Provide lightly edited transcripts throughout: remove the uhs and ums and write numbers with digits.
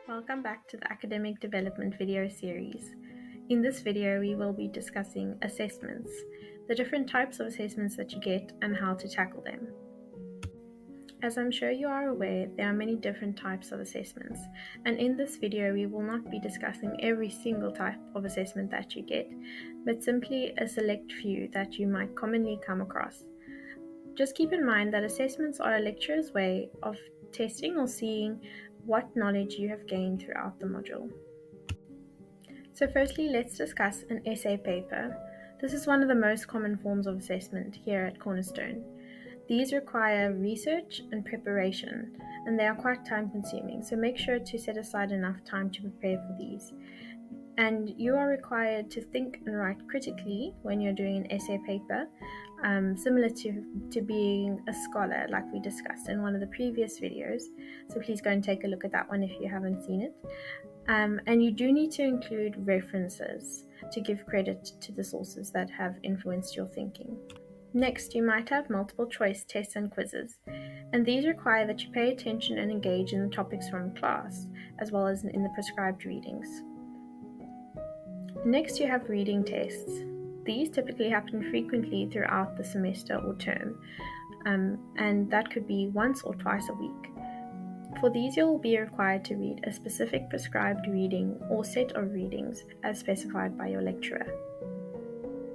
Welcome back to the Academic Development video series. In this video, we will be discussing assessments, the different types of assessments that you get and how to tackle them. As I'm sure you are aware, there are many different types of assessments, and in this video we will not be discussing every single type of assessment that you get, but simply a select few that you might commonly come across. Just keep in mind that assessments are a lecturer's way of testing or seeing what knowledge you have gained throughout the module. So firstly, let's discuss an essay paper. This is one of the most common forms of assessment here at Cornerstone. These require research and preparation, and they are quite time consuming, so make sure to set aside enough time to prepare for these. And you are required to think and write critically when you're doing an essay paper, similar to being a scholar like we discussed in one of the previous videos. So please go and take a look at that one if you haven't seen it. And you do need to include references to give credit to the sources that have influenced your thinking. Next, you might have multiple choice tests and quizzes, and these require that you pay attention and engage in the topics from class, as well as in the prescribed readings. Next, you have reading tests. These typically happen frequently throughout the semester or term, and that could be once or twice a week. For these, you'll be required to read a specific prescribed reading or set of readings as specified by your lecturer.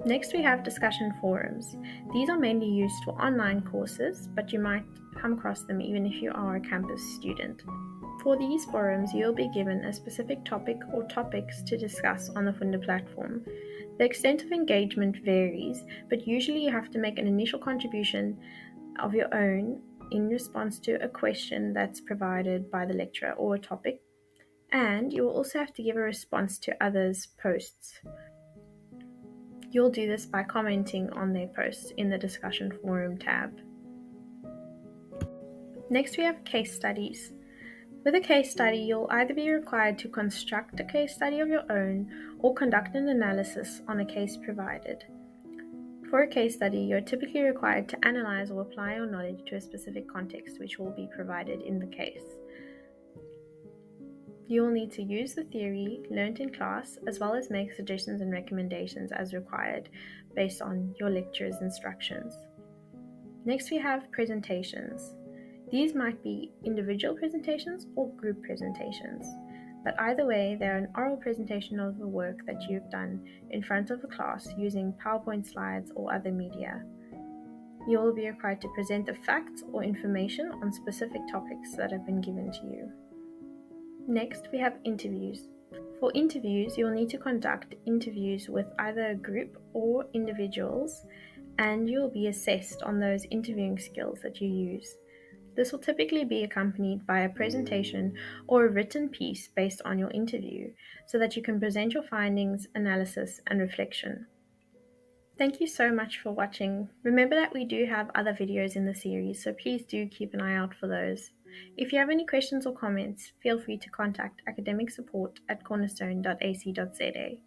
Next, we have discussion forums. These are mainly used for online courses, but you might come across them even if you are a campus student. For these forums, you'll be given a specific topic or topics to discuss on the Funder platform. The extent of engagement varies, but usually you have to make an initial contribution of your own in response to a question that's provided by the lecturer or a topic, and you will also have to give a response to others' posts. You'll do this by commenting on their posts in the discussion forum tab. Next, we have case studies. With a case study, you'll either be required to construct a case study of your own or conduct an analysis on a case provided. For a case study, you're typically required to analyze or apply your knowledge to a specific context which will be provided in the case. You will need to use the theory learnt in class as well as make suggestions and recommendations as required based on your lecturer's instructions. Next, we have presentations. These might be individual presentations or group presentations, but either way, they're an oral presentation of the work that you've done in front of the class using PowerPoint slides or other media. You will be required to present the facts or information on specific topics that have been given to you. Next, we have interviews. For interviews, you'll need to conduct interviews with either a group or individuals, and you'll be assessed on those interviewing skills that you use. This will typically be accompanied by a presentation or a written piece based on your interview, so that you can present your findings, analysis, and reflection. Thank you so much for watching. Remember that we do have other videos in the series, so please do keep an eye out for those. If you have any questions or comments, feel free to contact academic support at cornerstone.ac.za.